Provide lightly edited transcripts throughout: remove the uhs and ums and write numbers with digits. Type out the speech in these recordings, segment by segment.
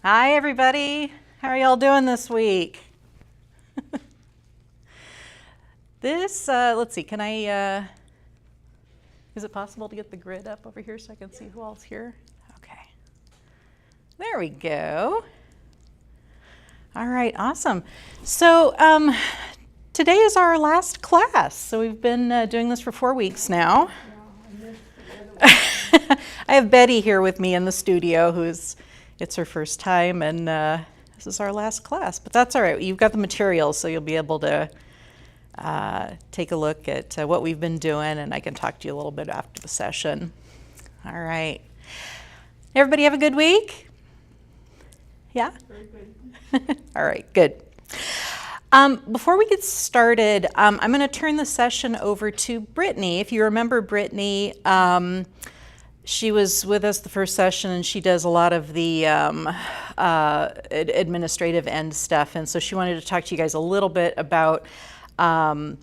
Hi, everybody. How are y'all doing this week? Let's see, is it possible to get the grid up over here so I can see who all's here? Okay. There we go. All right, awesome. So today is our last class. So we've been doing this for 4 weeks now. I have Betty here with me in the studio it's her first time, and this is our last class, but that's all right. You've got the materials, so you'll be able to take a look at what we've been doing, and I can talk to you a little bit after the session. All right. Everybody have a good week? Yeah? Very good. All right, good. Before we get started, I'm going to turn the session over to Brittany. If you remember Brittany, she was with us the first session, and she does a lot of the administrative end stuff, and so she wanted to talk to you guys a little bit about the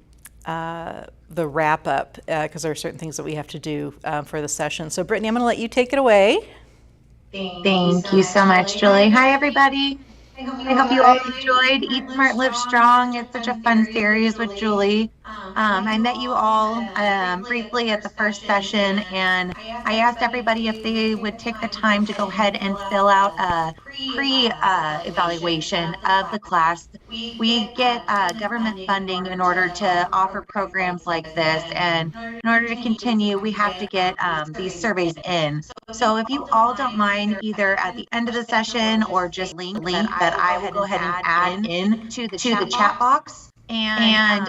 wrap-up, because there are certain things that we have to do for the session. So Brittany, I'm going to let you take it away. Thank you so much, Julie. Hi, everybody. I hope you all enjoyed Eat Smart, Live Strong. It's such a fun series with Julie. I met you all briefly at the first session, and I asked everybody if they would take the time to go ahead and fill out a pre-evaluation of the class. We get government funding in order to offer programs like this, and in order to continue, we have to get these surveys in. So if you all don't mind, either at the end of the session or just link that I will go ahead and add in to the chat box. And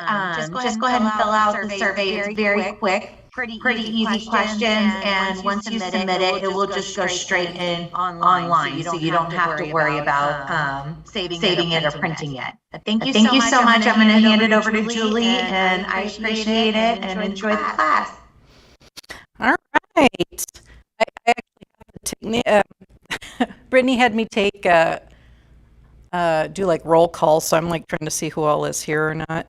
just go ahead and fill out the survey. It's very quick, pretty easy questions, and once you submit it, it will just go straight in online, so you don't have to worry about saving it or printing it. Thank you so much. I'm going to hand it over to Julie, and I appreciate it and enjoy the class. All right. I actually have to Brittany had me take do like roll call, so I'm like trying to see who all is here or not.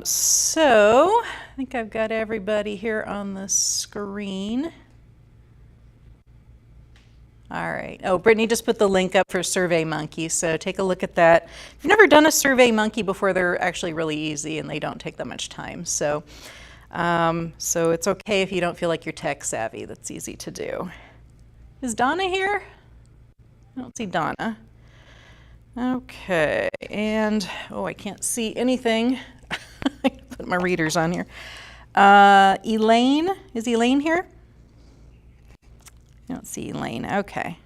So I think I've got everybody here on the screen. All right. Oh, Brittany just put the link up for SurveyMonkey, so take a look at that. If you've never done a SurveyMonkey before, they're actually really easy and they don't take that much time. So, so it's okay if you don't feel like you're tech savvy. That's easy to do. Is Donna here? I don't see Donna. Okay, and oh, I can't see anything. I put my readers on here. Elaine, is Elaine here? I don't see Elaine. Okay.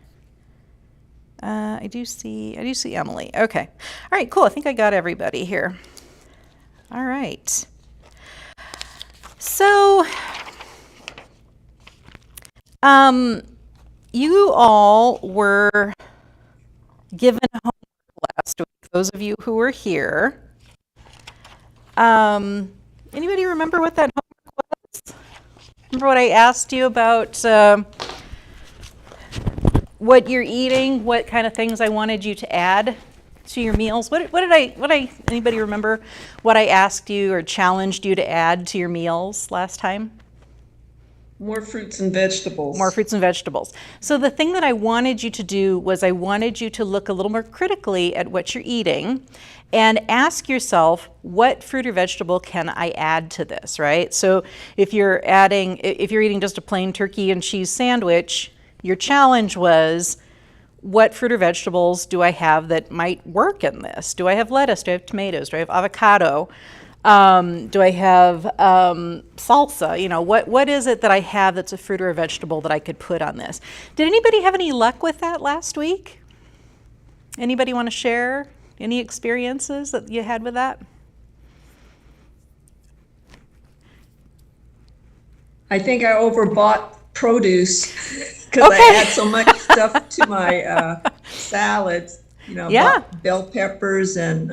I do see Emily. Okay. All right, cool. I think I got everybody here. All right. So, you all were given homework last week, those of you who were here. Anybody remember what that homework was? Remember what I asked you about what you're eating, what kind of things I wanted you to add to your meals? Anybody remember what I asked you or challenged you to add to your meals last time? More fruits and vegetables. More fruits and vegetables. So the thing that I wanted you to do was I wanted you to look a little more critically at what you're eating and ask yourself, what fruit or vegetable can I add to this, right? So if you're eating just a plain turkey and cheese sandwich, your challenge was, what fruit or vegetables do I have that might work in this? Do I have lettuce? Do I have tomatoes? Do I have avocado? Do I have salsa? You know, what is it that I have that's a fruit or a vegetable that I could put on this? Did anybody have any luck with that last week? Anybody want to share any experiences that you had with that? I think I overbought produce because I add so much stuff to my salads. You know, Yeah. bell peppers and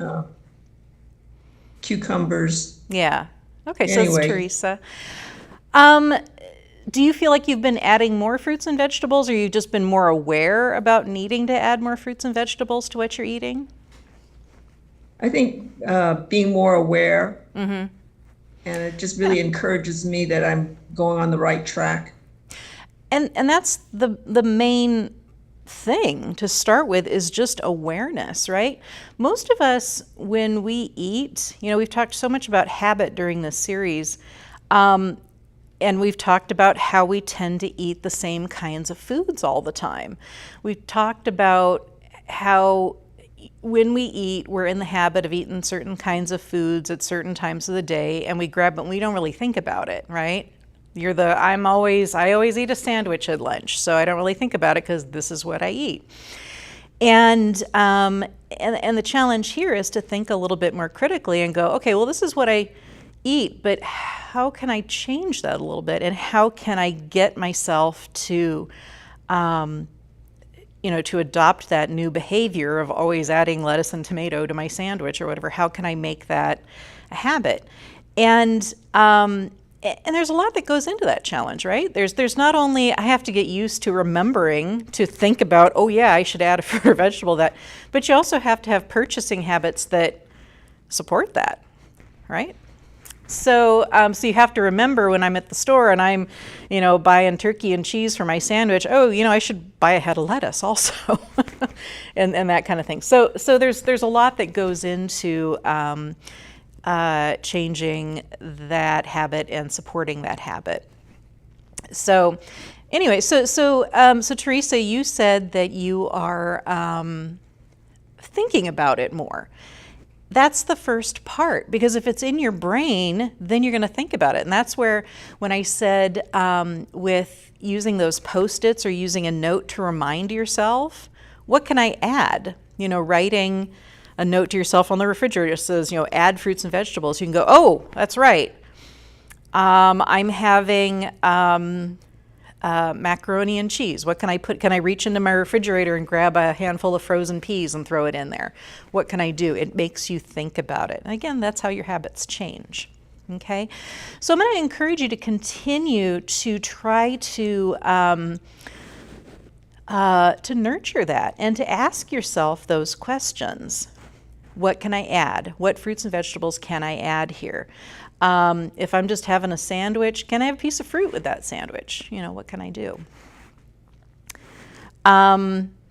cucumbers. Yeah. Okay, so it's Anyway. Teresa. Do you feel like you've been adding more fruits and vegetables, or you've just been more aware about needing to add more fruits and vegetables to what you're eating? I think being more aware, and it just really encourages me that I'm going on the right track. And that's the main thing to start with, is just awareness, right? Most of us, when we eat, you know, we've talked so much about habit during this series, and we've talked about how we tend to eat the same kinds of foods all the time. We've talked about how when we eat, we're in the habit of eating certain kinds of foods at certain times of the day, and we grab it and we don't really think about it, right? I always eat a sandwich at lunch, so I don't really think about it because this is what I eat. And the challenge here is to think a little bit more critically and go, okay, well, this is what I eat, but how can I change that a little bit? And how can I get myself to, to adopt that new behavior of always adding lettuce and tomato to my sandwich or whatever? How can I make that a habit? And there's a lot that goes into that challenge, right? There's not only, I have to get used to remembering to think about, oh yeah, I should add a fruit or vegetable but you also have to have purchasing habits that support that, right? So you have to remember when I'm at the store and I'm, buying turkey and cheese for my sandwich, I should buy a head of lettuce also, and that kind of thing. So there's a lot that goes into changing that habit and supporting that habit. So anyway, so Teresa, you said that you are thinking about it more. That's the first part, because if it's in your brain, then you're going to think about it. And that's where, when I said with using those Post-its or using a note to remind yourself, what can I add? Writing a note to yourself on the refrigerator says, add fruits and vegetables. You can go, oh, that's right. I'm having macaroni and cheese. What can I put? Can I reach into my refrigerator and grab a handful of frozen peas and throw it in there? What can I do? It makes you think about it. And again, that's how your habits change. Okay? So I'm going to encourage you to continue to try to nurture that and to ask yourself those questions. What can I add? What fruits and vegetables can I add here? If I'm just having a sandwich, can I have a piece of fruit with that sandwich? What can I do?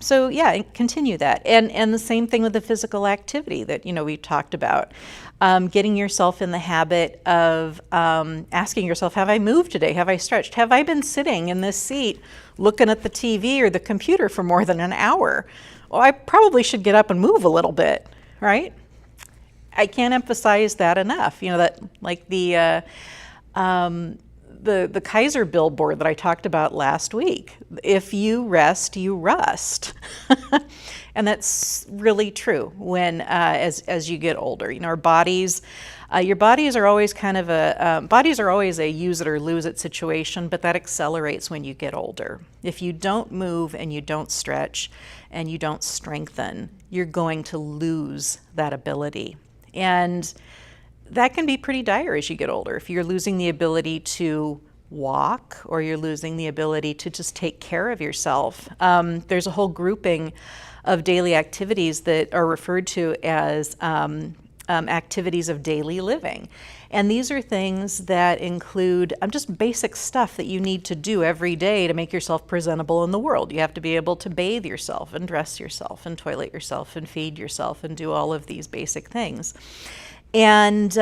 So yeah, continue that. And the same thing with the physical activity that, we've talked about. Getting yourself in the habit of asking yourself, have I moved today? Have I stretched? Have I been sitting in this seat looking at the TV or the computer for more than an hour? Well, I probably should get up and move a little bit, right? I can't emphasize that enough. That like the the Kaiser billboard that I talked about last week. If you rest, you rust. And that's really true when as you get older. You know, our bodies, your bodies are always kind of bodies are always a use it or lose it situation, but that accelerates when you get older. If you don't move and you don't stretch and you don't strengthen, you're going to lose that ability. And that can be pretty dire as you get older. If you're losing the ability to walk or you're losing the ability to just take care of yourself. There's a whole grouping of daily activities that are referred to as activities of daily living. And these are things that include just basic stuff that you need to do every day to make yourself presentable in the world. You have to be able to bathe yourself and dress yourself and toilet yourself and feed yourself and do all of these basic things. And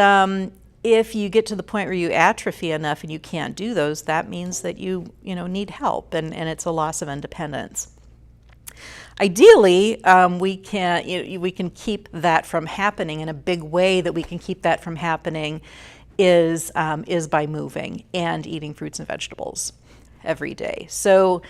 if you get to the point where you atrophy enough and you can't do those, that means that you need help, and it's a loss of independence. Ideally, we can keep that from happening, and a big way that we can keep that from happening is by moving and eating fruits and vegetables every day. So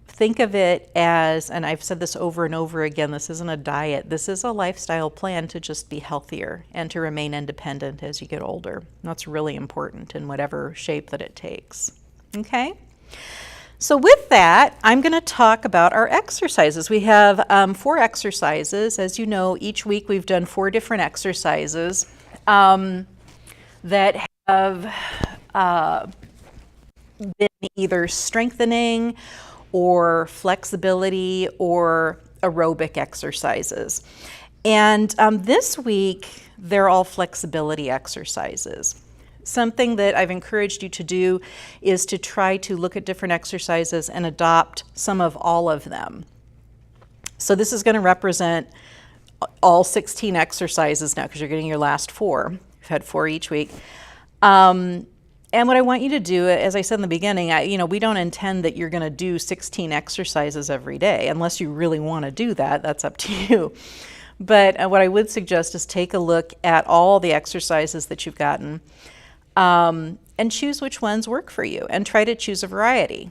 think of it as, and I've said this over and over again, this isn't a diet, this is a lifestyle plan to just be healthier and to remain independent as you get older. And that's really important in whatever shape that it takes. Okay? So with that, I'm going to talk about our exercises. We have 4 exercises. As you know, each week we've done 4 different exercises that have been either strengthening or flexibility or aerobic exercises. And this week, they're all flexibility exercises. Something that I've encouraged you to do is to try to look at different exercises and adopt some of all of them. So this is going to represent all 16 exercises now because you're getting your last 4. We've had 4 each week. And what I want you to do, as I said in the beginning, we don't intend that you're going to do 16 exercises every day. Unless you really want to do that, that's up to you. But what I would suggest is take a look at all the exercises that you've gotten and choose which ones work for you, and try to choose a variety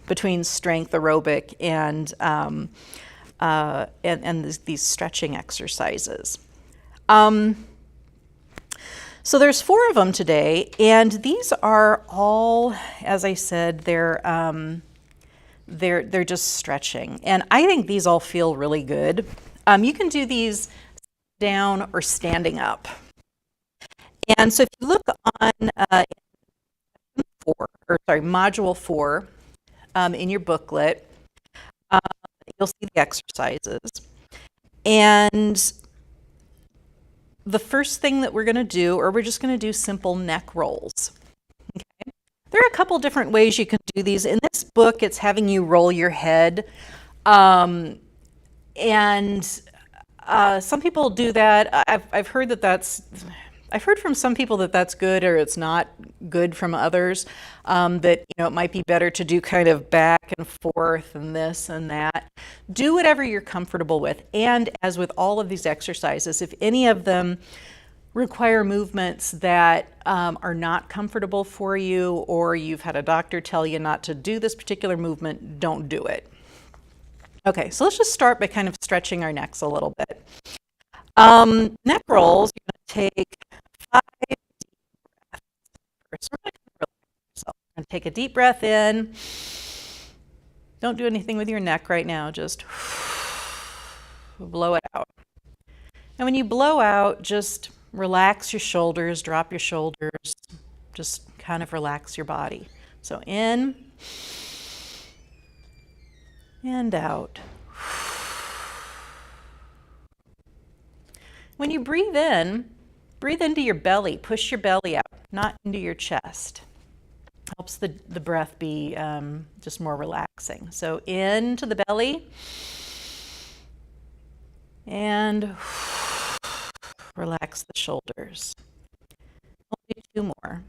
between strength, aerobic, and these stretching exercises. So there's 4 of them today, and these are all, as I said, they're just stretching, and I think these all feel really good. You can do these down or standing up. And so if you look on module 4 in your booklet, you'll see the exercises. And the first thing that we're going to do, or we're just going to do simple neck rolls. Okay? There are a couple different ways you can do these. In this book, it's having you roll your head. And some people do that. I've heard from some people that that's good, or it's not good from others, that it might be better to do kind of back and forth and this and that. Do whatever you're comfortable with. And as with all of these exercises, if any of them require movements that are not comfortable for you, or you've had a doctor tell you not to do this particular movement, don't do it. Okay, so let's just start by kind of stretching our necks a little bit. Neck rolls, you're going to take 5 deep breaths. First, we're going to relax yourself. You're going to take a deep breath in. Don't do anything with your neck right now, just blow it out. And when you blow out, just relax your shoulders, drop your shoulders, just kind of relax your body. So in and out. When you breathe in, breathe into your belly, push your belly out, not into your chest. Helps the breath be just more relaxing. So into the belly and relax the shoulders. I'll do 2 more.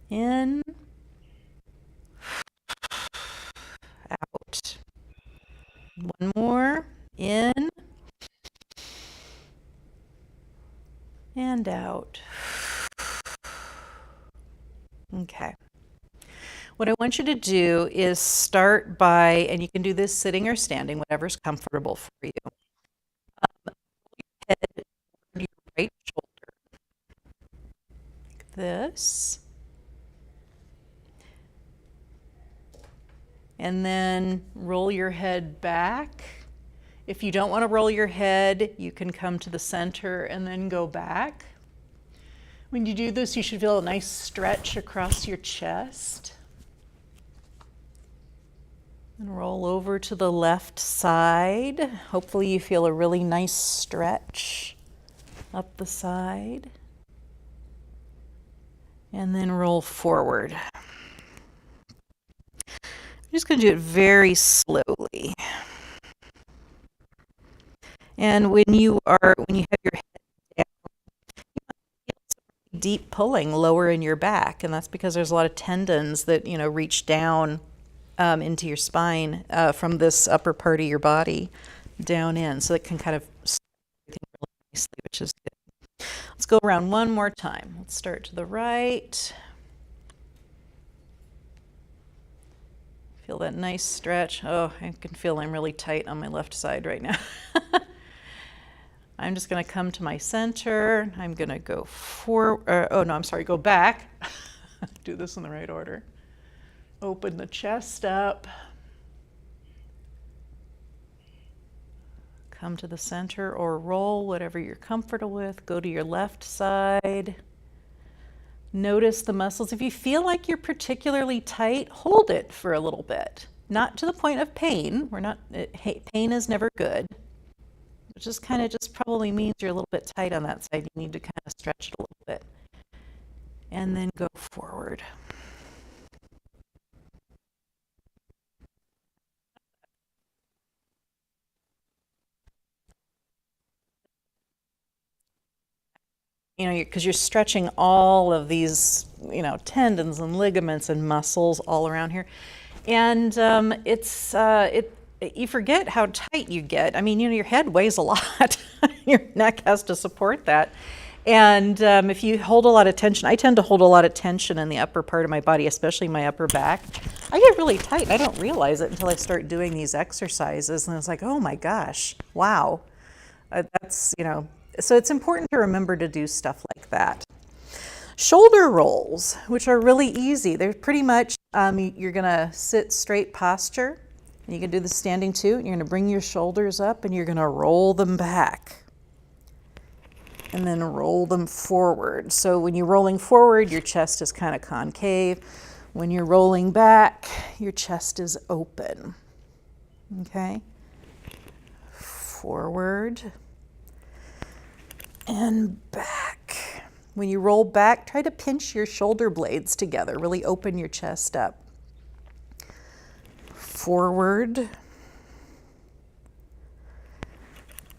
In, out. 1 more. In and and out. Okay. What I want you to do is start by, and you can do this sitting or standing, whatever's comfortable for you. Head to your right shoulder, like this. And then roll your head back. If you don't want to roll your head, you can come to the center and then go back. When you do this, you should feel a nice stretch across your chest. And roll over to the left side. Hopefully you feel a really nice stretch up the side. And then roll forward. I'm just going to do it very slowly. And when you have your head down, you might feel some deep pulling lower in your back, and that's because there's a lot of tendons that reach down into your spine from this upper part of your body down in, so it can kind of start everything really nicely, which is good. Let's go around one more time. Let's start to the right. Feel that nice stretch. Oh, I can feel I'm really tight on my left side right now. I'm just going to come to my center. I'm going to go go back. Do this in the right order. Open the chest up. Come to the center or roll, whatever you're comfortable with. Go to your left side. Notice the muscles. If you feel like you're particularly tight, hold it for a little bit. Not to the point of pain. Pain is never good. It just probably means you're a little bit tight on that side. You need to kind of stretch it a little bit. And then go forward. Because you're stretching all of these, tendons and ligaments and muscles all around here. And you forget how tight you get. I mean, your head weighs a lot. Your neck has to support that. And if you hold a lot of tension, I tend to hold a lot of tension in the upper part of my body, especially my upper back. I get really tight. I don't realize it until I start doing these exercises. And it's like, oh my gosh, wow. So it's important to remember to do stuff like that. Shoulder rolls, which are really easy. They're pretty much, you're going to sit straight posture. And you can do the standing too. You're going to bring your shoulders up and you're going to roll them back. And then roll them forward. So when you're rolling forward, your chest is kind of concave. When you're rolling back, your chest is open. Okay? Forward and back. When you roll back, try to pinch your shoulder blades together. Really open your chest up. Forward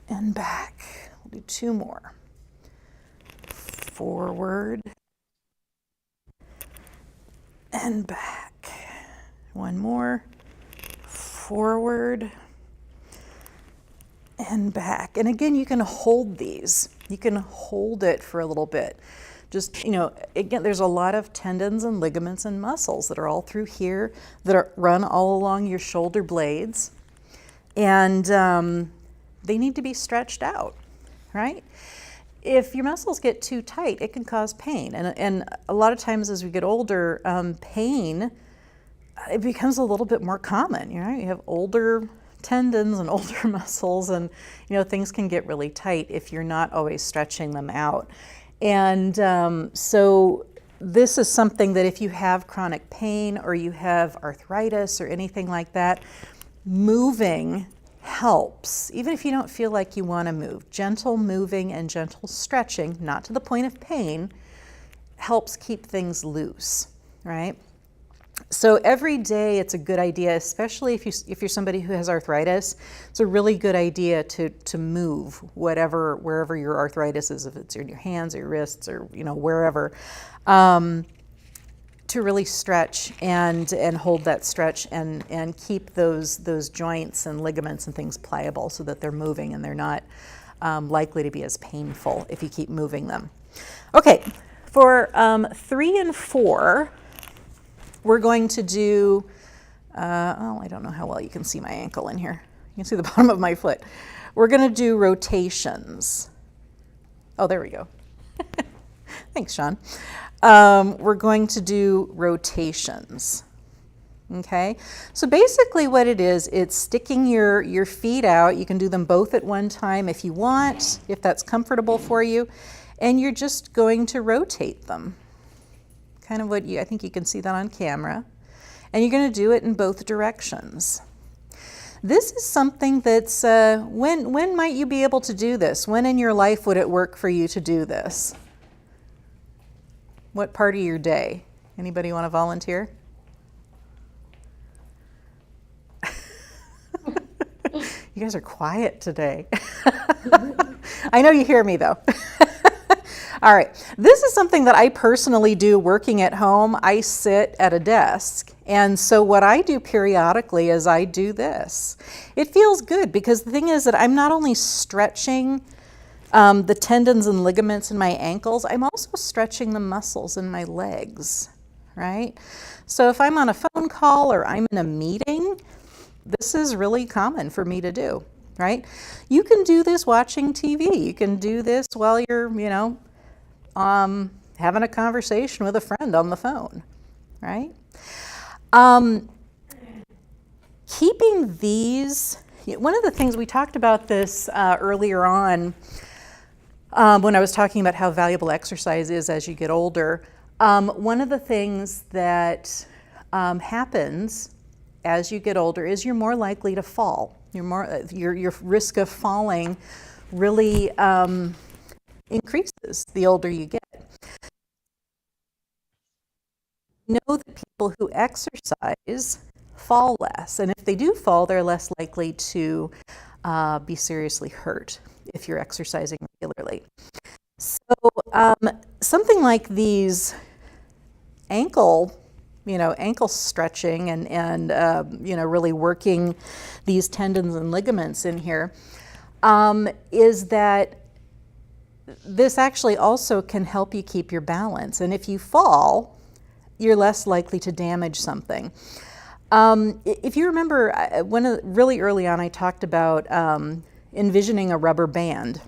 and back. We'll do two more. Forward and back. One more. Forward and back. And again, you can hold these. You can hold it for a little bit. Just, again, there's a lot of tendons and ligaments and muscles that are all through here that run all along your shoulder blades. And they need to be stretched out, right? If your muscles get too tight, it can cause pain. And a lot of times as we get older, pain, it becomes a little bit more common. You have older tendons and older muscles, and things can get really tight if you're not always stretching them out. And so this is something that if you have chronic pain or you have arthritis or anything like that, moving helps. Even if you don't feel like you want to move, gentle moving and gentle stretching, not to the point of pain, helps keep things loose, right? So every day it's a good idea, especially if you're somebody who has arthritis, it's a really good idea to move wherever your arthritis is, if it's in your hands or your wrists or wherever, to really stretch and hold that stretch and keep those joints and ligaments and things pliable so that they're moving and they're not likely to be as painful if you keep moving them. Okay, for 3 and 4, we're going to do, I don't know how well you can see my ankle in here. You can see the bottom of my foot. We're going to do rotations. Oh, there we go. Thanks, Sean. We're going to do rotations. Okay, so basically what it is, it's sticking your feet out. You can do them both at one time if you want, if that's comfortable for you, and you're just going to rotate them. Kind of I think you can see that on camera. And you're going to do it in both directions. This is something that's, when might you be able to do this? When in your life would it work for you to do this? What part of your day? Anybody want to volunteer? You guys are quiet today. I know you hear me though. All right, this is something that I personally do working at home. I sit at a desk, and so what I do periodically is I do this. It feels good because the thing is that I'm not only stretching the tendons and ligaments in my ankles, I'm also stretching the muscles in my legs, right? So if I'm on a phone call or I'm in a meeting, this is really common for me to do, right? You can do this watching TV. You can do this while you're, having a conversation with a friend on the phone, right? Keeping these, one of the things we talked about this earlier on when I was talking about how valuable exercise is as you get older. One of the things that happens as you get older is you're more likely to fall. Your risk of falling really increases the older you get. Know that people who exercise fall less, and if they do fall, they're less likely to be seriously hurt if you're exercising regularly. So something like these ankle stretching and really working these tendons and ligaments in here, is that this actually also can help you keep your balance. And if you fall, you're less likely to damage something. If you remember, really early on, I talked about envisioning a rubber band,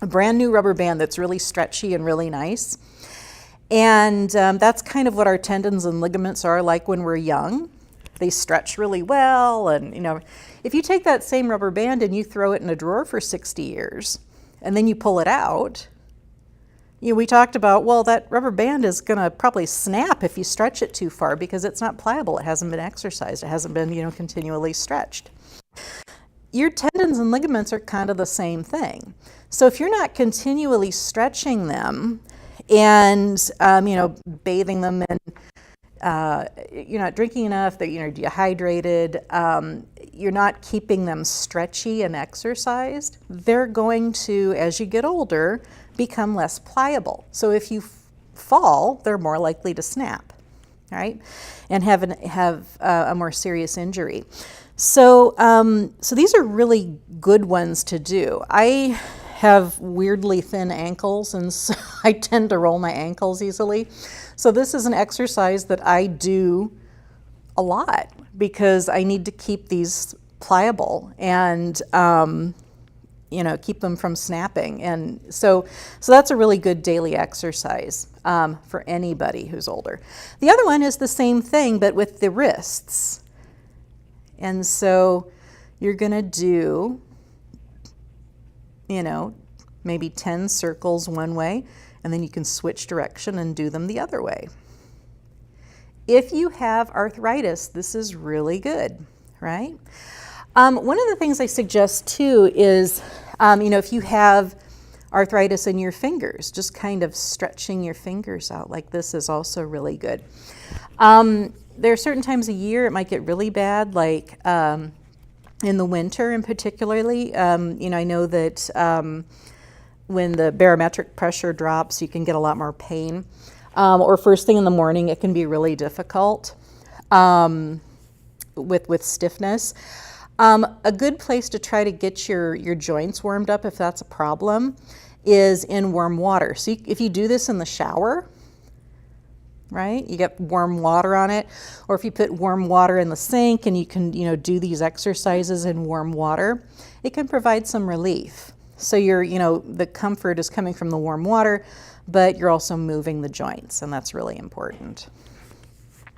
a brand new rubber band that's really stretchy and really nice. And that's kind of what our tendons and ligaments are like when we're young. They stretch really well. And, if you take that same rubber band and you throw it in a drawer for 60 years, and then you pull it out, we talked about, well, that rubber band is going to probably snap if you stretch it too far because it's not pliable. It hasn't been exercised. It hasn't been, continually stretched. Your tendons and ligaments are kind of the same thing. So if you're not continually stretching them and, bathing them in, you're not drinking enough, that you're dehydrated, you're not keeping them stretchy and exercised, they're going to, as you get older, become less pliable. So if you fall, they're more likely to snap, right? And have a more serious injury. So these are really good ones to do. I have weirdly thin ankles, and so I tend to roll my ankles easily. So this is an exercise that I do a lot because I need to keep these pliable and keep them from snapping. And so that's a really good daily exercise for anybody who's older. The other one is the same thing, but with the wrists. And so you're going to do, maybe 10 circles one way, and then you can switch direction and do them the other way. If you have arthritis, this is really good, right? One of the things I suggest too is, if you have arthritis in your fingers, just kind of stretching your fingers out like this is also really good. There are certain times a year it might get really bad, like in the winter in particularly. I know that when the barometric pressure drops, you can get a lot more pain. Or first thing in the morning, it can be really difficult with stiffness. A good place to try to get your joints warmed up, if that's a problem, is in warm water. So if you do this in the shower, right, you get warm water on it, or if you put warm water in the sink and you can, do these exercises in warm water, it can provide some relief. So the comfort is coming from the warm water, but you're also moving the joints, and that's really important.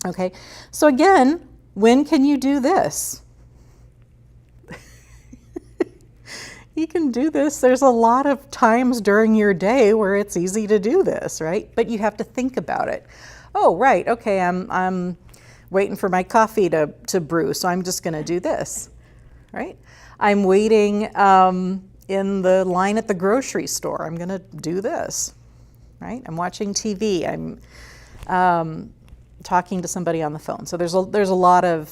Okay, so again, when can you do this? You can do this. There's a lot of times during your day where it's easy to do this, right? But you have to think about it. Oh, right, okay, I'm waiting for my coffee to brew, so I'm just gonna do this, right? I'm waiting in the line at the grocery store. I'm gonna do this, right? I'm watching TV. I'm talking to somebody on the phone. So there's a lot of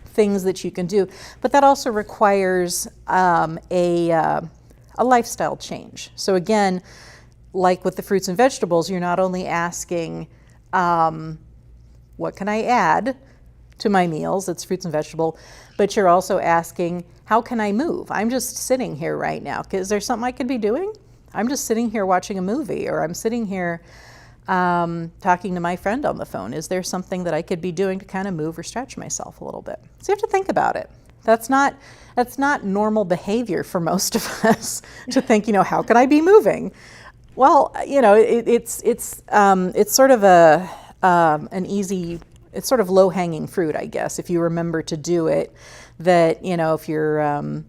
things that you can do, but that also requires a lifestyle change. So again, like with the fruits and vegetables, you're not only asking, what can I add to my meals? It's fruits and vegetable, but you're also asking, how can I move? I'm just sitting here right now. Is there something I could be doing? I'm just sitting here watching a movie, or I'm sitting here talking to my friend on the phone. Is there something that I could be doing to kind of move or stretch myself a little bit? So you have to think about it. That's not normal behavior for most of us to think, how can I be moving? Well, it's sort of an easy, it's sort of low-hanging fruit, I guess, if you remember to do it. That if you're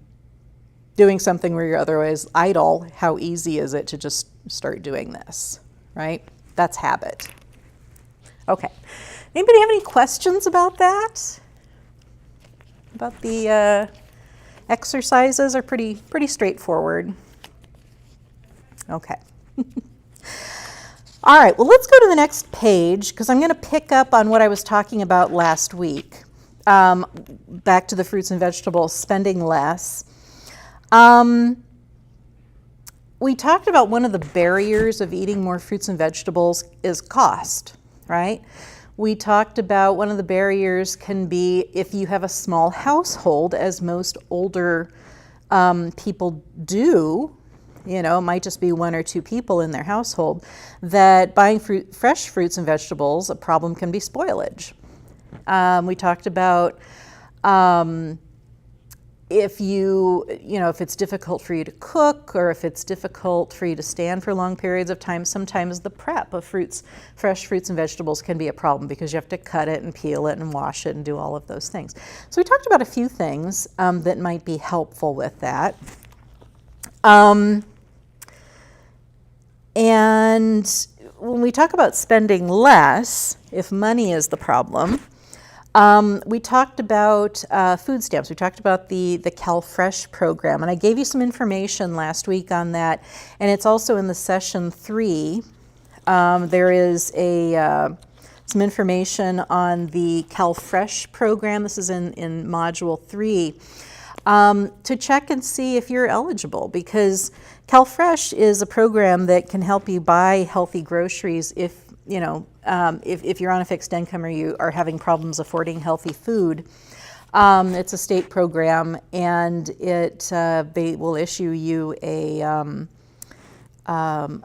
doing something where you're otherwise idle, how easy is it to just start doing this, right? That's habit. Okay. Anybody have any questions about that? About the exercises are pretty straightforward. Okay. All right, well, let's go to the next page, because I'm going to pick up on what I was talking about last week. Back to the fruits and vegetables, spending less. We talked about one of the barriers of eating more fruits and vegetables is cost, right? We talked about one of the barriers can be if you have a small household, as most older people do. It might just be one or two people in their household, that buying fresh fruits and vegetables, a problem can be spoilage. We talked about if if it's difficult for you to cook, or if it's difficult for you to stand for long periods of time, sometimes the prep of fresh fruits and vegetables can be a problem, because you have to cut it and peel it and wash it and do all of those things. So we talked about a few things that might be helpful with that. And when we talk about spending less, if money is the problem, we talked about food stamps. We talked about the CalFresh program, and I gave you some information last week on that, and it's also in the session 3. There is some information on the CalFresh program. This is in module 3, to check and see if you're eligible, because CalFresh is a program that can help you buy healthy groceries if you're on a fixed income or you are having problems affording healthy food. It's a state program, and they will issue you a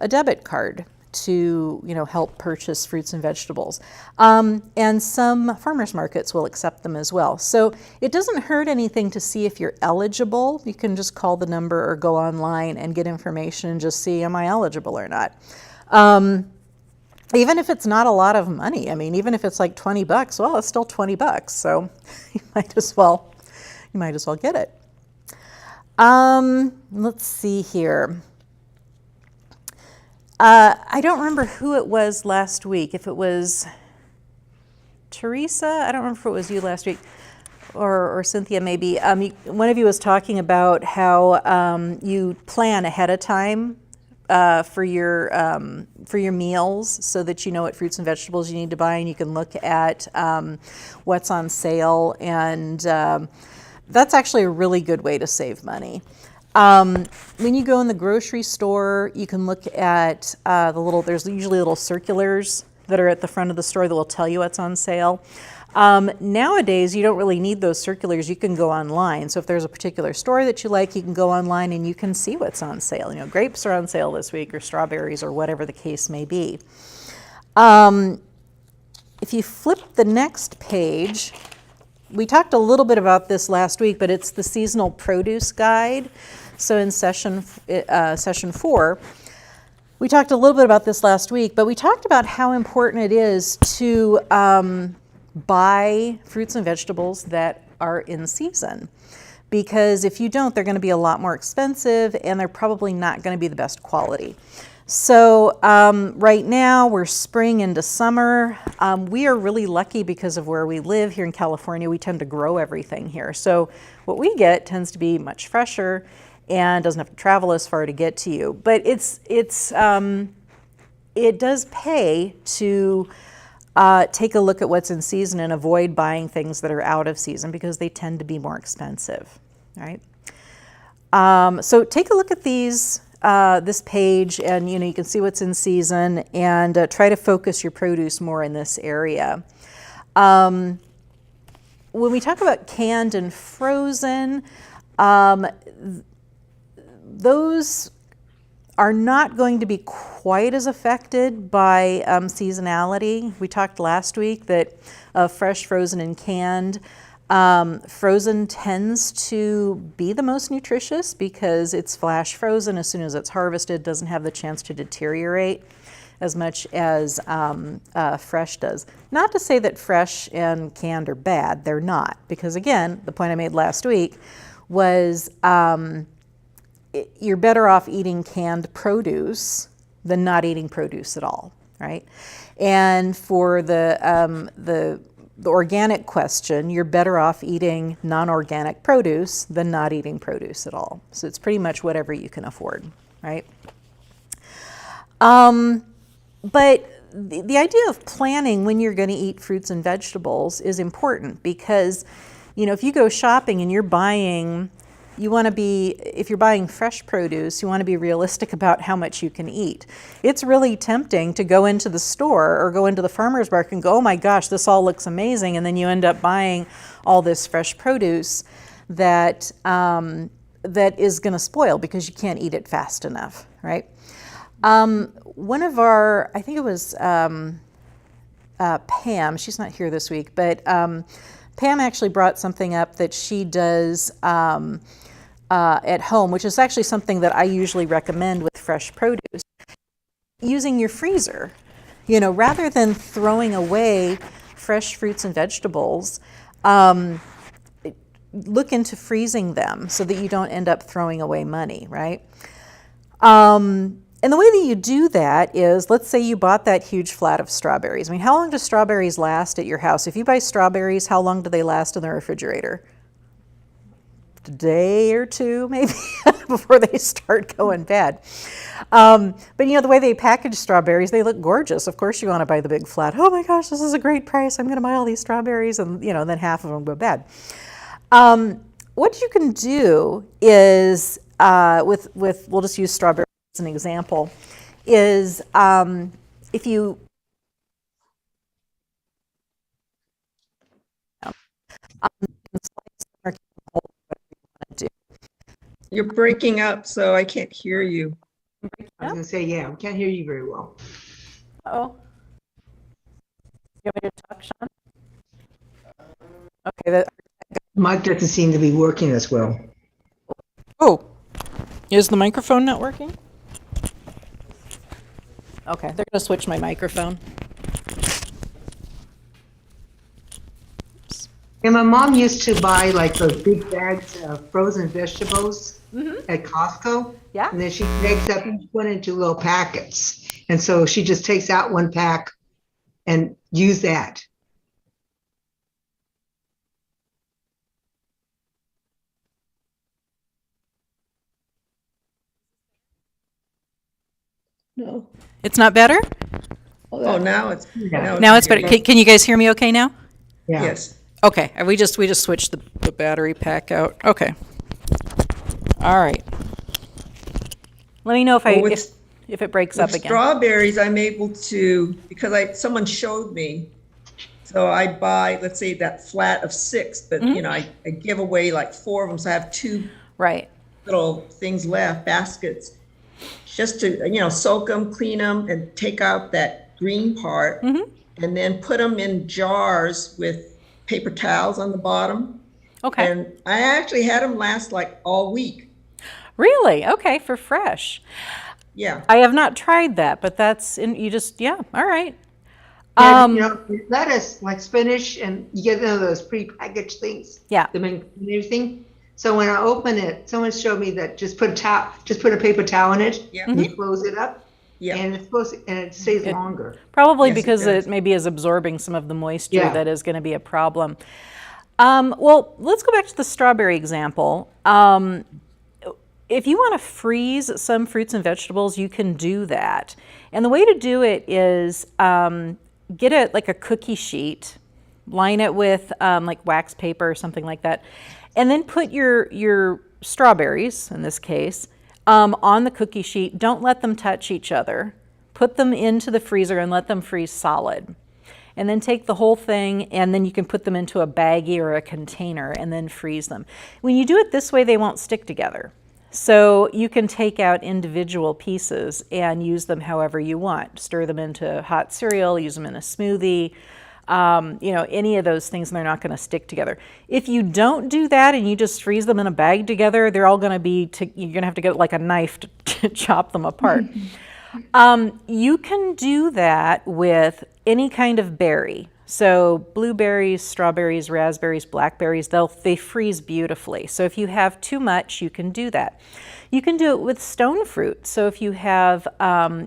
debit card to help purchase fruits and vegetables. And some farmers markets will accept them as well. So it doesn't hurt anything to see if you're eligible. You can just call the number or go online and get information and just see, am I eligible or not? Even if it's not a lot of money, even if it's like $20, well, it's still $20, so you might as well get it. Let's see here. I don't remember who it was last week. If it was Teresa, I don't remember if it was you last week, or Cynthia maybe. One of you was talking about how you plan ahead of time for your meals, so that you know what fruits and vegetables you need to buy, and you can look at what's on sale, and that's actually a really good way to save money. When you go in the grocery store, you can look at there's usually little circulars that are at the front of the store that will tell you what's on sale. Nowadays, you don't really need those circulars. You can go online. So if there's a particular store that you like, you can go online and you can see what's on sale. You know, grapes are on sale this week, or strawberries, or whatever the case may be. If you flip the next page, we talked a little bit about this last week, but it's the seasonal produce guide. So in session 4, we talked a little bit about this last week, but we talked about how important it is to buy fruits and vegetables that are in season. Because if you don't, they're going to be a lot more expensive, and they're probably not going to be the best quality. So right now we're spring into summer. We are really lucky because of where we live here in California. We tend to grow everything here. So what we get tends to be much fresher and doesn't have to travel as far to get to you. But it does pay to take a look at what's in season and avoid buying things that are out of season, because they tend to be more expensive, right? So take a look at this page, and you can see what's in season, and try to focus your produce more in this area. When we talk about canned and frozen, those are not going to be quite as affected by seasonality. We talked last week that fresh, frozen, and canned. Frozen tends to be the most nutritious because it's flash frozen as soon as it's harvested, doesn't have the chance to deteriorate as much as fresh does. Not to say that fresh and canned are bad, they're not, because again, the point I made last week was you're better off eating canned produce than not eating produce at all, right? And for the organic question, you're better off eating non-organic produce than not eating produce at all. So it's pretty much whatever you can afford, right? But the idea of planning when you're going to eat fruits and vegetables is important, because, if you go shopping and you're buying, if you're buying fresh produce, you want to be realistic about how much you can eat. It's really tempting to go into the store or go into the farmer's market and go, oh my gosh, this all looks amazing. And then you end up buying all this fresh produce that is going to spoil because you can't eat it fast enough, right? One of our, I think it was Pam, she's not here this week, but Pam actually brought something up that she does at home, which is actually something that I usually recommend with fresh produce. Using your freezer, rather than throwing away fresh fruits and vegetables, look into freezing them so that you don't end up throwing away money, right? And the way that you do that is, let's say you bought that huge flat of strawberries. I mean, how long do strawberries last at your house? If you buy strawberries, how long do they last in the refrigerator? A day or two, maybe, before they start going bad. But the way they package strawberries, they look gorgeous. Of course you want to buy the big flat. Oh my gosh, this is a great price. I'm going to buy all these strawberries, and then half of them go bad. What you can do is, we'll just use strawberries as an example, is if you You're breaking up, so I can't hear you. I was going to say, yeah, we can't hear you very well. Oh. You want me to talk, Sean? Okay. Mic doesn't seem to be working as well. Oh, is the microphone not working? Okay, they're going to switch my microphone. And my mom used to buy like those big bags of frozen vegetables at Costco. Yeah. And then she makes up each one into little packets. And so she just takes out one pack and use that. No. It's not better? Oh, now it's Now it's better. Can you guys hear me okay now? Yeah. Yes. Okay, we just switched the battery pack out. Okay. All right. Let me know if if it breaks With up again. strawberries, I'm able to, because someone showed me. So I buy, let's say that flat of 6, but you know, I give away like 4 of them. So I have 2 Right. little things left, baskets, just to, you know, soak them, clean them, and take out that green part, and then put them in jars with paper towels on the bottom. Okay. And I actually had them last like all week. Really? Okay, for fresh. Yeah. I have not tried that, but that's yeah, all right. And, you know, lettuce, like spinach, and you get one of those pre-packaged things. Yeah. The and everything. So when I open it, someone showed me that just put a paper towel in it, Yeah. and you close it up, Yeah. and it's supposed to, and it stays longer. Probably Yes, it because does. it maybe is absorbing some of the moisture Yeah. that is going to be a problem. Well, let's go back to the strawberry example. If you want to freeze some fruits and vegetables, you can do that. And the way to do it is get a cookie sheet, line it with like wax paper or something like that, and then put your strawberries, in this case, on the cookie sheet. Don't let them touch each other. Put them into the freezer and let them freeze solid. And then take the whole thing, and then you can put them into a baggie or a container and then freeze them. When you do it this way, they won't stick together. So you can take out individual pieces and use them however you want. Stir them into hot cereal, use them in a smoothie, you know, any of those things, and they're not going to stick together. If you don't do that and you just freeze them in a bag together, they're all going to be, you're going to have to get like a knife to chop them apart. You can do that with any kind of berry. So blueberries, strawberries, raspberries, blackberries, they freeze beautifully. So if you have too much, you can do that. You can do it with stone fruit. So if you have,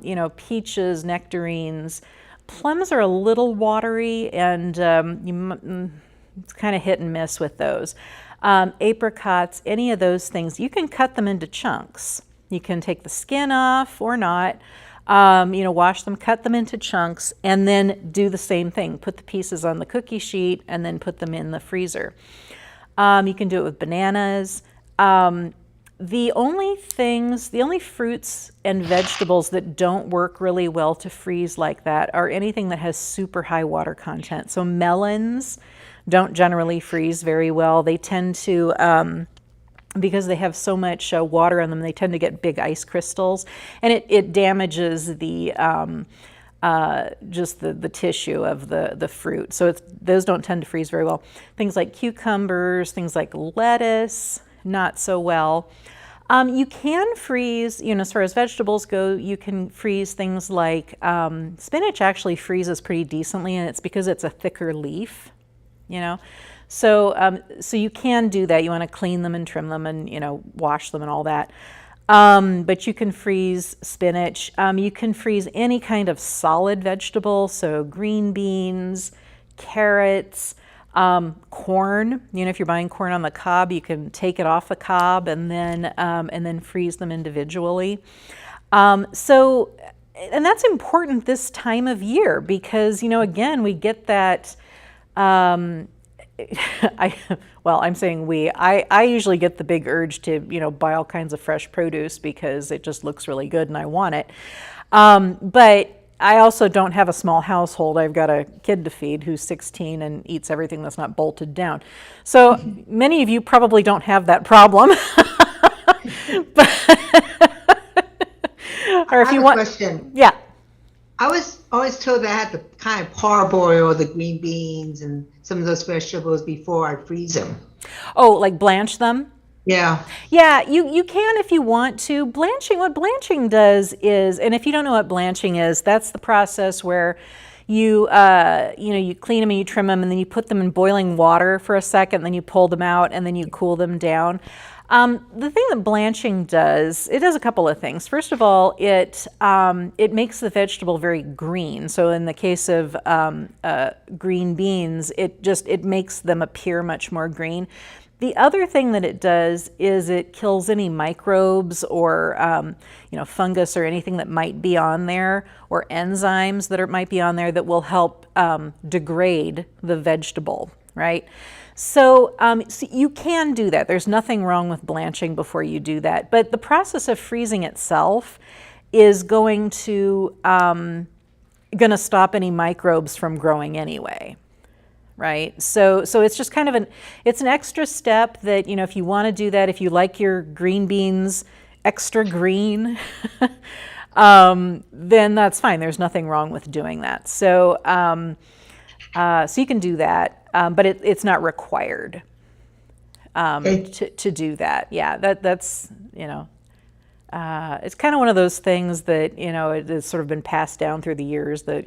you know, peaches, nectarines, plums are a little watery, and it's kind of hit and miss with those. Apricots, any of those things, you can cut them into chunks. You can take the skin off or not. You know, wash them, cut them into chunks, and then do the same thing. Put the pieces on the cookie sheet and then put them in the freezer. You can do it with bananas. The only fruits and vegetables that don't work really well to freeze like that are anything that has super high water content. So melons don't generally freeze very well. They tend to, because they have so much water in them, they tend to get big ice crystals, and it damages the just the tissue of the fruit. So those don't tend to freeze very well. Things like cucumbers, things like lettuce, not so well. You can freeze, you know, as far as vegetables go, you can freeze things like spinach actually freezes pretty decently, and it's because it's a thicker leaf, you know. So, so you can do that. You want to clean them and trim them and, you know, wash them and all that. But you can freeze spinach. You can freeze any kind of solid vegetable. So green beans, carrots, corn. You know, if you're buying corn on the cob, you can take it off the cob and then freeze them individually. And that's important this time of year because, you know, again, we get that. I'm saying I usually get the big urge to, you know, buy all kinds of fresh produce because it just looks really good and I want it. But I also don't have a small household. I've got a kid to feed who's 16 and eats everything that's not bolted down. So many of you probably don't have that problem. Or if I you have want, a question. yeah. I was always told that I had to kind of parboil the green beans and some of those vegetables before I freeze them. Oh, like blanch them? Yeah. Yeah, you can if you want to. Blanching, what blanching does is, and if you don't know what blanching is, that's the process where you you clean them and you trim them and then you put them in boiling water for a second, then you pull them out and then you cool them down. The thing that blanching does, it does a couple of things. First of all, it makes the vegetable very green. So in the case of green beans, it makes them appear much more green. The other thing that it does is it kills any microbes or fungus or anything that might be on there, or enzymes that might be on there that will help degrade the vegetable, right? So you can do that. There's nothing wrong with blanching before you do that. But the process of freezing itself is going to stop any microbes from growing anyway, right? So it's just kind of it's an extra step that, if you want to do that, if you like your green beans extra green, then that's fine. There's nothing wrong with doing that. So so you can do that, but it's not required to do that. Yeah, that's it's kind of one of those things that it has sort of been passed down through the years that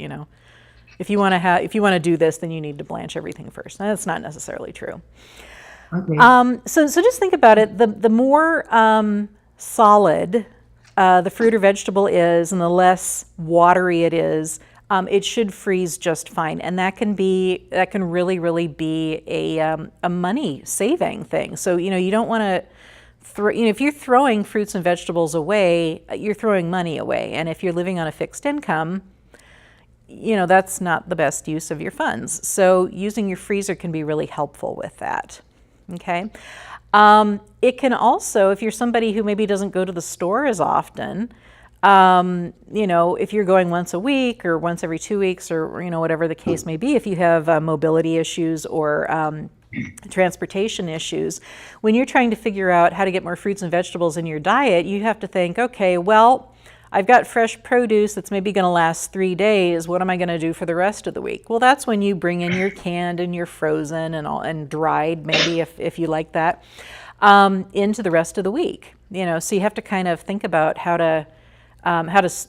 if you want to do this, then you need to blanch everything first. And that's not necessarily true. Okay. So just think about it. The more solid the fruit or vegetable is, and the less watery it is, it should freeze just fine. And that can really, really be a money saving thing. So you don't want to if you're throwing fruits and vegetables away, you're throwing money away. And if you're living on a fixed income, that's not the best use of your funds. So using your freezer can be really helpful with that. Okay. It can also, if you're somebody who maybe doesn't go to the store as often, if you're going once a week or once every 2 weeks or, whatever the case may be, if you have mobility issues or transportation issues, when you're trying to figure out how to get more fruits and vegetables in your diet, you have to think, okay, well, I've got fresh produce that's maybe going to last 3 days. What am I going to do for the rest of the week? Well, that's when you bring in your canned and your frozen and dried, maybe if you like that, into the rest of the week. So you have to kind of think about how to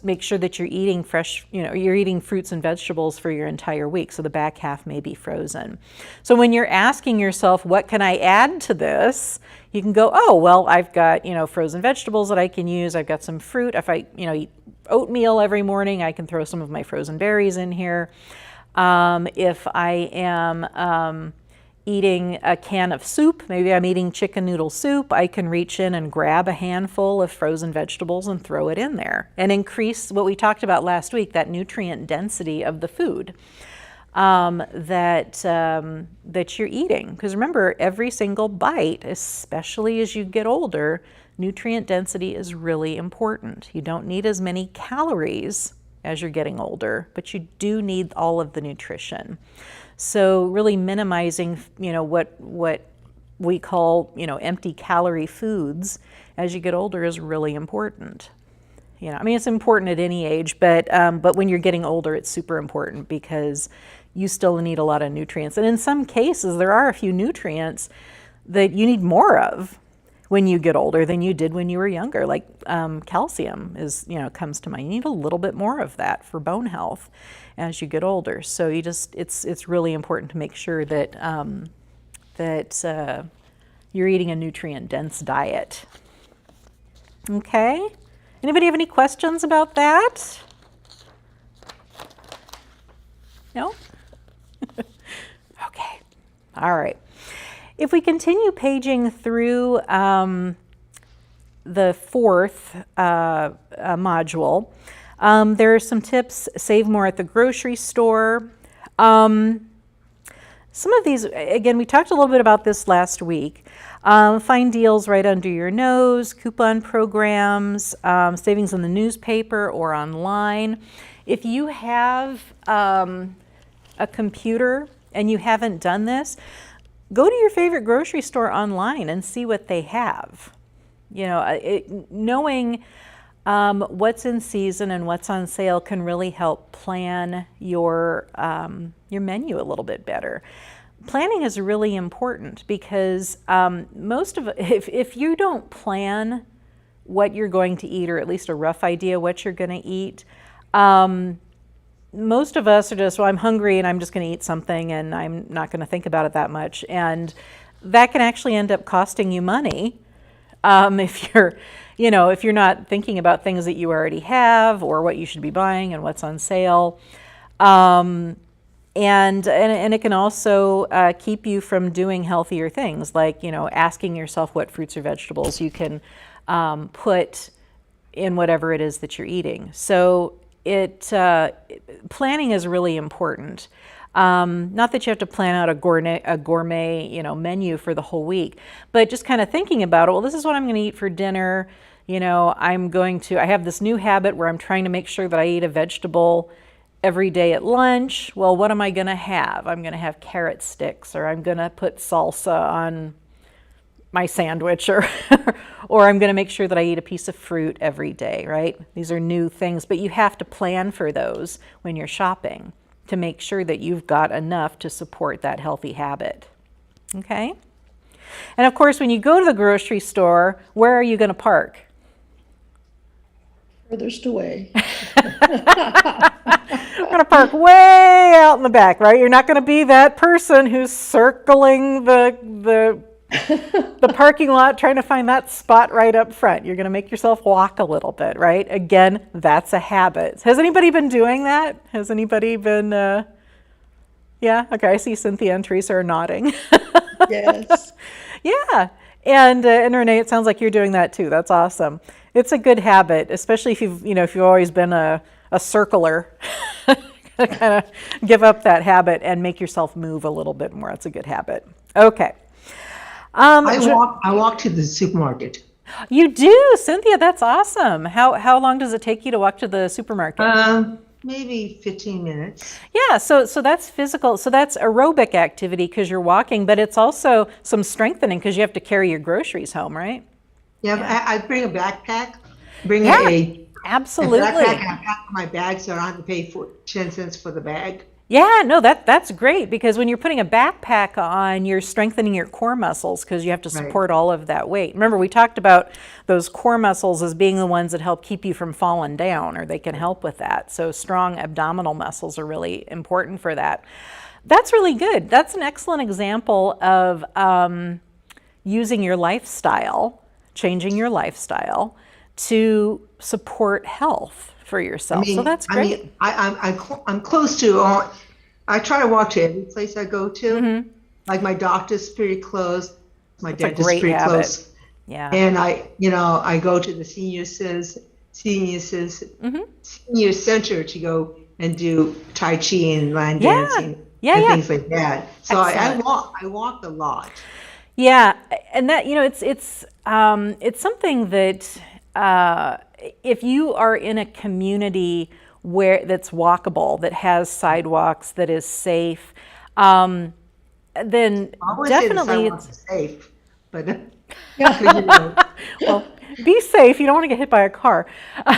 make sure that you're eating fresh, you're eating fruits and vegetables for your entire week. So the back half may be frozen. So when you're asking yourself, what can I add to this? You can go, oh, well, I've got, frozen vegetables that I can use. I've got some fruit. If I, eat oatmeal every morning, I can throw some of my frozen berries in here. If I am eating a can of soup, maybe I'm eating chicken noodle soup, I can reach in and grab a handful of frozen vegetables and throw it in there and increase what we talked about last week, that nutrient density of the food that you're eating. Because remember, every single bite, especially as you get older, nutrient density is really important. You don't need as many calories as you're getting older, but you do need all of the nutrition. So really minimizing, what we call, empty calorie foods as you get older is really important. It's important at any age, but when you're getting older, it's super important because you still need a lot of nutrients. And in some cases, there are a few nutrients that you need more of when you get older than you did when you were younger. Like calcium comes to mind. You need a little bit more of that for bone health as you get older. So it's really important to make sure that you're eating a nutrient-dense diet. Okay. Anybody have any questions about that? No? Okay. All right. If we continue paging through the fourth module, there are some tips. Save more at the grocery store. Some of these, again, we talked a little bit about this last week. Find deals right under your nose, coupon programs, savings in the newspaper or online. If you have a computer and you haven't done this, go to your favorite grocery store online and see what they have. Knowing what's in season and what's on sale can really help plan your menu a little bit better. Planning is really important because if you don't plan what you're going to eat, or at least a rough idea what you're going to eat, most of us are just, well, I'm hungry and I'm just going to eat something and I'm not going to think about it that much. And that can actually end up costing you money if you're not thinking about things that you already have or what you should be buying and what's on sale. And it can also keep you from doing healthier things, like, asking yourself what fruits or vegetables you can put in whatever it is that you're eating. So planning is really important. Not that you have to plan out a gourmet menu for the whole week, but just kind of thinking about it. Well, this is what I'm going to eat for dinner. you know, I have this new habit where I'm trying to make sure that I eat a vegetable every day at lunch. Well, what am I going to have? I'm going to have carrot sticks, or I'm going to put salsa on my sandwich, or or I'm going to make sure that I eat a piece of fruit every day, right? These are new things, but you have to plan for those when you're shopping to make sure that you've got enough to support that healthy habit. Okay? And of course, when you go to the grocery store, where are you going to park? Furthest away. We're going to park way out in the back, right? You're not going to be that person who's circling the parking lot trying to find that spot right up front. You're going to make yourself walk a little bit, right? Again, that's a habit. Has anybody been doing that? Has anybody been, yeah? Okay, I see Cynthia and Teresa are nodding. Yes. Yeah. And Renee, it sounds like you're doing that too. That's awesome. It's a good habit, especially if you've always been a circler. Kind of give up that habit and make yourself move a little bit more. It's a good habit. Okay. I walk to the supermarket. You do, Cynthia. That's awesome. How long does it take you to walk to the supermarket? Maybe 15 minutes. Yeah, so that's physical. So that's aerobic activity because you're walking, but it's also some strengthening because you have to carry your groceries home, right? Yeah. I bring a backpack. Absolutely. A backpack, and I pack my bag so I don't have to pay 10 cents for the bag. Yeah, no, that's great because when you're putting a backpack on, you're strengthening your core muscles because you have to support all of that weight. Remember, we talked about those core muscles as being the ones that help keep you from falling down, or they can help with that. So strong abdominal muscles are really important for that. That's really good. That's an excellent example of using your lifestyle, changing your lifestyle to support health for yourself. So that's great. I'm close to. I try to walk to every place I go to. Mm-hmm. Like my doctor's pretty close. My dentist's pretty close. Yeah. And I go to the senior center to go and do Tai Chi and line dancing and things like that. So I walk a lot. Yeah, and that it's something that. If you are in a community that's walkable, that has sidewalks, that is safe, then definitely it's safe. But well, be safe. You don't want to get hit by a car.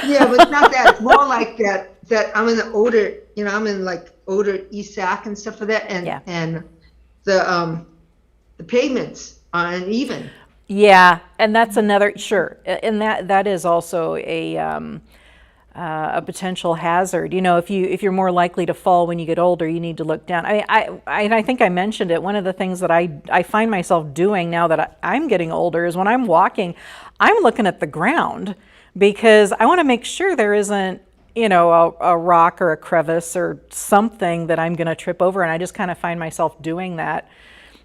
Yeah, but it's not that. It's more like that I'm in the older, I'm in like older East Sac and stuff like that, and the pavements are uneven. Yeah, and that's another and that is also a potential hazard. If you're more likely to fall when you get older, you need to look down. I think I mentioned it. One of the things that I find myself doing now that I'm getting older is when I'm walking, I'm looking at the ground because I want to make sure there isn't a rock or a crevice or something that I'm going to trip over, and I just kind of find myself doing that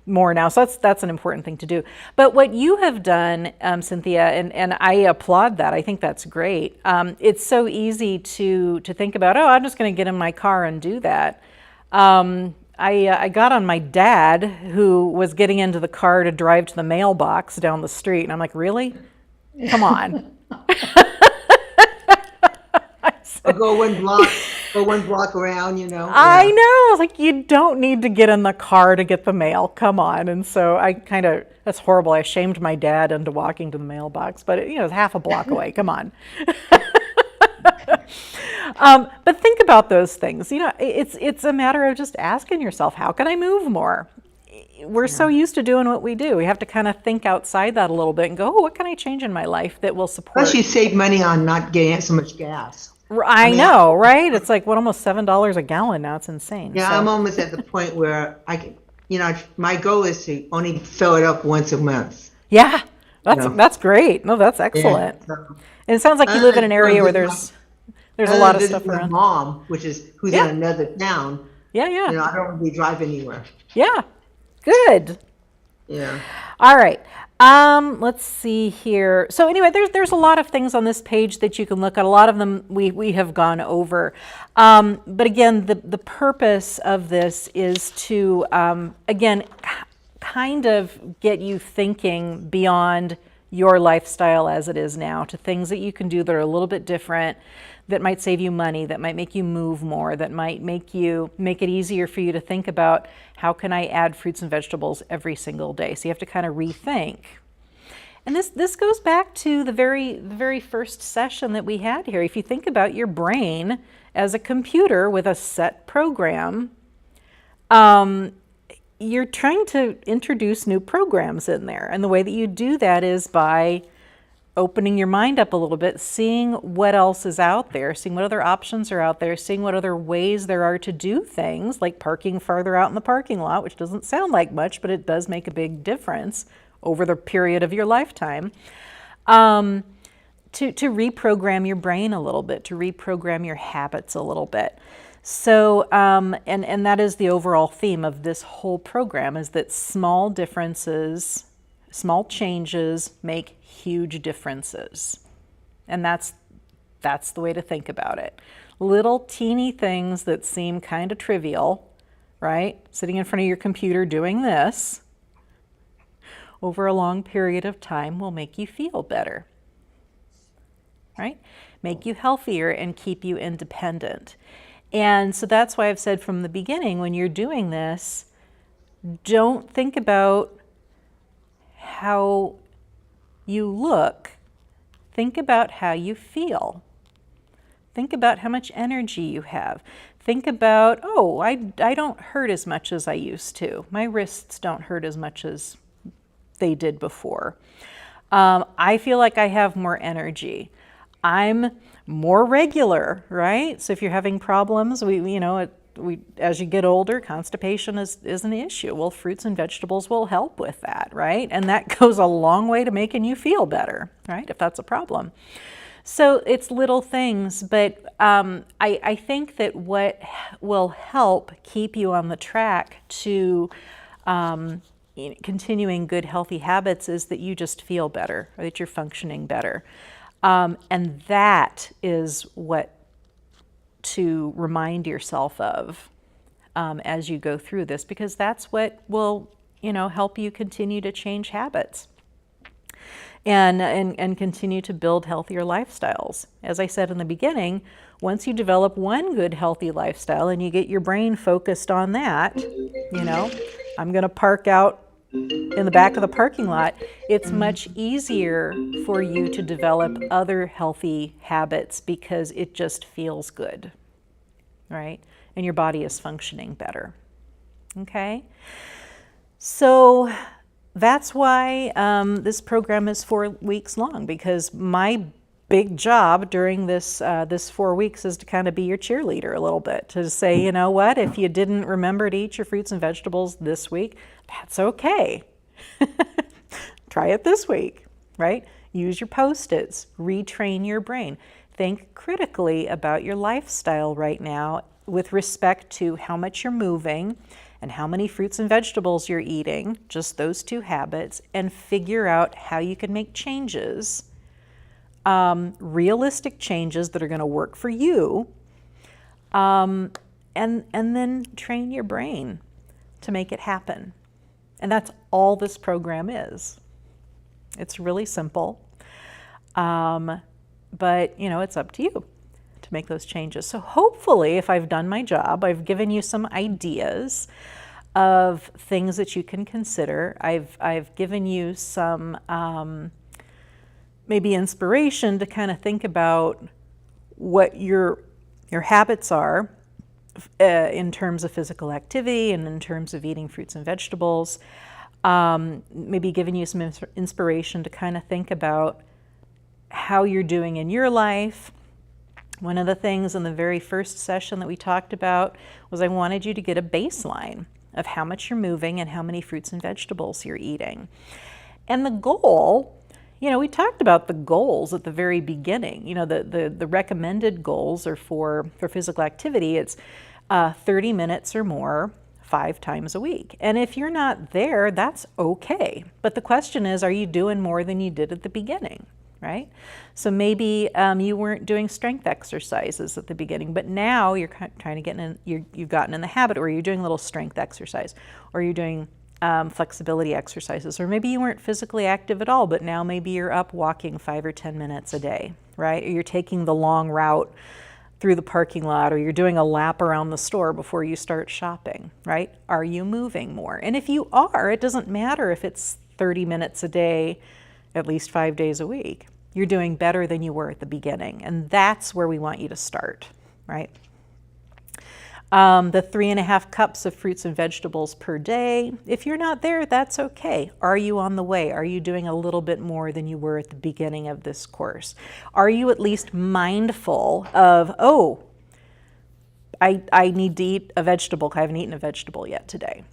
more now. So that's an important thing to do. But what you have done, Cynthia, and I applaud that. I think that's great. It's so easy to think about, I'm just going to get in my car and do that. I got on my dad, who was getting into the car to drive to the mailbox down the street, and I'm like, really? Come on. Or go one block around, I know. Like, you don't need to get in the car to get the mail. Come on. And so that's horrible. I shamed my dad into walking to the mailbox, but it's half a block away. Come on. But think about those things. It's a matter of just asking yourself, how can I move more? We're so used to doing what we do. We have to kind of think outside that a little bit and go, what can I change in my life that will support? Plus, you save money on not getting so much gas. I know, right? It's like almost $7 a gallon now. It's insane. Yeah, so. I'm almost at the point where my goal is to only fill it up once a month. Yeah, that's great. No, that's excellent. Yeah, so, and it sounds like you live in an area where there's a lot of stuff around. My mom, who's in another town. Yeah. I don't want to be driving anywhere. Yeah, good. Yeah. All right. Let's see here. So anyway, there's a lot of things on this page that you can look at. A lot of them we have gone over. But again, the purpose of this is to, again, kind of get you thinking beyond your lifestyle as it is now to things that you can do that are a little bit different, that might save you money, that might make you move more, that might make it easier for you to think about, how can I add fruits and vegetables every single day? So you have to kind of rethink. And this goes back to the very first session that we had here. If you think about your brain as a computer with a set program, you're trying to introduce new programs in there. And the way that you do that is by opening your mind up a little bit, seeing what else is out there, seeing what other options are out there, seeing what other ways there are to do things, like parking farther out in the parking lot, which doesn't sound like much, but it does make a big difference over the period of your lifetime. To reprogram your brain a little bit, to reprogram your habits a little bit. So, and that is the overall theme of this whole program, is that small differences, small changes make huge differences. And that's the way to think about it. Little teeny things that seem kind of trivial, right? Sitting in front of your computer doing this over a long period of time will make you feel better, right? Make you healthier and keep you independent. And so that's why I've said from the beginning, when you're doing this, don't think about how you look. Think about how you feel. Think about how much energy you have. Think about, oh, I don't hurt as much as I used to. My wrists don't hurt as much as they did before. I feel like I have more energy. I'm more regular, right? So if you're having problems, as you get older, constipation is an issue. Well, fruits and vegetables will help with that, right? And that goes a long way to making you feel better, right? If that's a problem. So it's little things, but I think that what will help keep you on the track to continuing good, healthy habits is that you just feel better, or that you're functioning better. And that is what to remind yourself of as you go through this, because that's what will, help you continue to change habits and continue to build healthier lifestyles. As I said in the beginning, once you develop one good, healthy lifestyle and you get your brain focused on that, I'm going to park out in the back of the parking lot, it's much easier for you to develop other healthy habits because it just feels good, right? And your body is functioning better, okay? So that's why this program is 4 weeks long, because my big job during this 4 weeks is to kind of be your cheerleader a little bit, to say, you know what, if you didn't remember to eat your fruits and vegetables this week, that's okay. Try it this week, right? Use your Post-its, retrain your brain. Think critically about your lifestyle right now with respect to how much you're moving and how many fruits and vegetables you're eating, just those two habits, and figure out how you can make changes, realistic changes that are going to work for you, and then train your brain to make it happen. And that's all this program is. It's really simple, but it's up to you to make those changes. So hopefully, if I've done my job, I've given you some ideas of things that you can consider. I've given you some maybe inspiration to kind of think about what your habits are in terms of physical activity and in terms of eating fruits and vegetables. Maybe giving you some inspiration to kind of think about how you're doing in your life. One of the things in the very first session that we talked about was I wanted you to get a baseline of how much you're moving and how many fruits and vegetables you're eating. And the goal, we talked about the goals at the very beginning. The recommended goals are for physical activity. It's 30 minutes or more 5 times a week. And if you're not there, that's okay. But the question is, are you doing more than you did at the beginning, right? So maybe you weren't doing strength exercises at the beginning, but now you're trying to get in, you've gotten in the habit where you're doing a little strength exercise, or you're doing flexibility exercises, or maybe you weren't physically active at all, but now maybe you're up walking 5 or 10 minutes a day, right? Or you're taking the long route through the parking lot, or you're doing a lap around the store before you start shopping, right? Are you moving more? And if you are, it doesn't matter if it's 30 minutes a day, at least 5 days a week. You're doing better than you were at the beginning, and that's where we want you to start, right? The 3.5 cups of fruits and vegetables per day. If you're not there, that's okay. Are you on the way? Are you doing a little bit more than you were at the beginning of this course? Are you at least mindful of, oh, I need to eat a vegetable. I haven't eaten a vegetable yet today.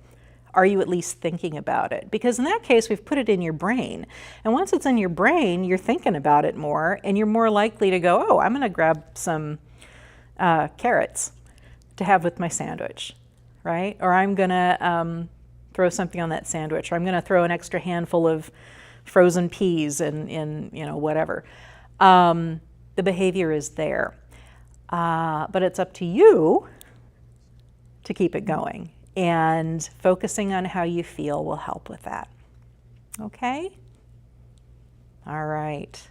Are you at least thinking about it? Because in that case, we've put it in your brain. And once it's in your brain, you're thinking about it more, and you're more likely to go, oh, I'm going to grab some carrots to have with my sandwich, right? Or I'm going to throw something on that sandwich, or I'm going to throw an extra handful of frozen peas in whatever. The behavior is there. But it's up to you to keep it going. And focusing on how you feel will help with that. Okay? All right.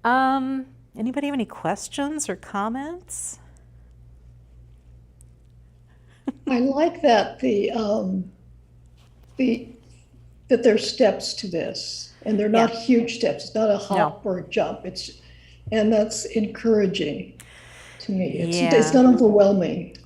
Anybody have any questions or comments? I like that that there's steps to this, and they're not huge steps. It's not a hop or a jump. And that's encouraging to me. It's not overwhelming.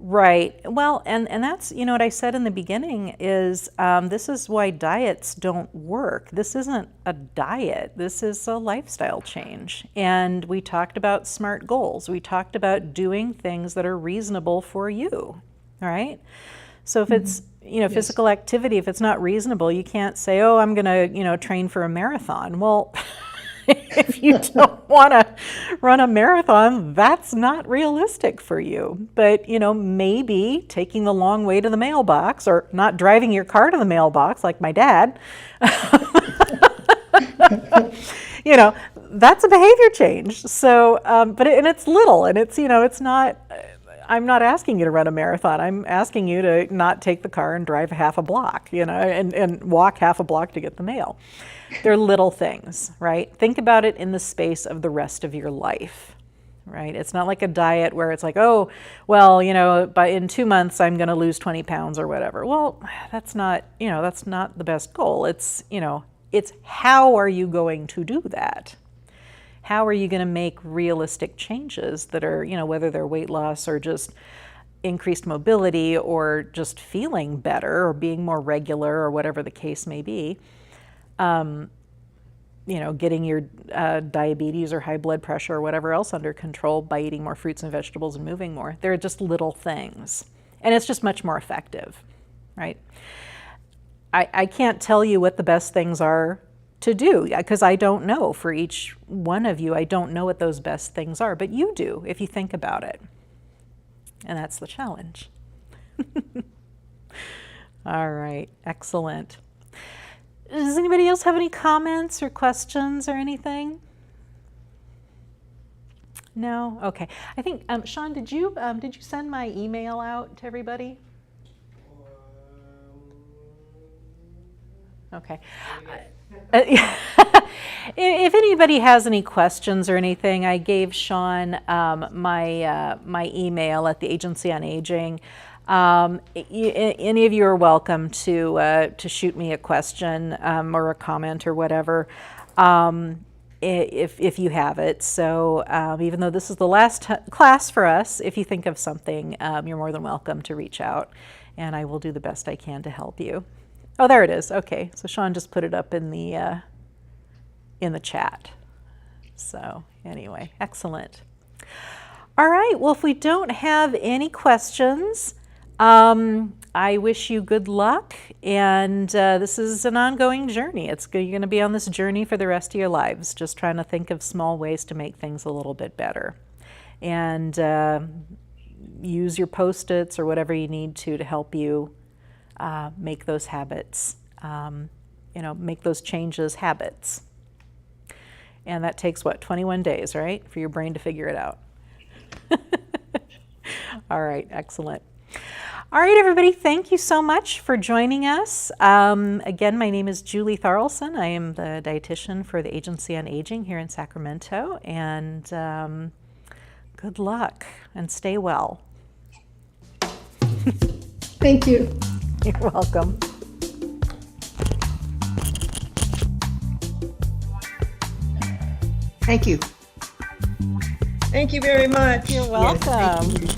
Right. Well, and that's, what I said in the beginning is this is why diets don't work. This isn't a diet. This is a lifestyle change. And we talked about SMART goals. We talked about doing things that are reasonable for you, right? So if it's, physical activity, if it's not reasonable, you can't say, oh, I'm going to, train for a marathon. Well, if you don't want to run a marathon, that's not realistic for you. But, maybe taking the long way to the mailbox, or not driving your car to the mailbox like my dad, that's a behavior change. So, but it's little, and it's not, I'm not asking you to run a marathon. I'm asking you to not take the car and drive half a block, and walk half a block to get the mail. They're little things, right? Think about it in the space of the rest of your life, right? It's not like a diet where it's like, oh, well, in 2 months I'm going to lose 20 pounds or whatever. Well, that's not the best goal. It's how are you going to do that? How are you going to make realistic changes that are, whether they're weight loss or just increased mobility or just feeling better or being more regular or whatever the case may be. Getting your diabetes or high blood pressure or whatever else under control by eating more fruits and vegetables and moving more. They're just little things. And it's just much more effective, right? I can't tell you what the best things are to do, because I don't know. For each one of you, I don't know what those best things are, but you do if you think about it. And that's the challenge. All right, excellent. Does anybody else have any comments or questions or anything? No? Okay. I think, Sean, did you send my email out to everybody? Okay. If anybody has any questions or anything, I gave Sean my email at the Agency on Aging. Any of you are welcome to shoot me a question or a comment or whatever, if you have it. So even though this is the last class for us, if you think of something, you're more than welcome to reach out, and I will do the best I can to help you. Oh, there it is. Okay, so Sean just put it up in the chat. So anyway, excellent. All right. Well, if we don't have any questions, I wish you good luck, and this is an ongoing journey. You're going to be on this journey for the rest of your lives, just trying to think of small ways to make things a little bit better. And use your Post-its or whatever you need to help you make those habits, make those changes habits. And that takes, 21 days, right, for your brain to figure it out. All right, excellent. All right, everybody, thank you so much for joining us. Again, my name is Julie Tharalson. I am the dietitian for the Agency on Aging here in Sacramento, and good luck and stay well. Thank you. You're welcome. Thank you. Thank you very much. You're Yes, thank welcome. you.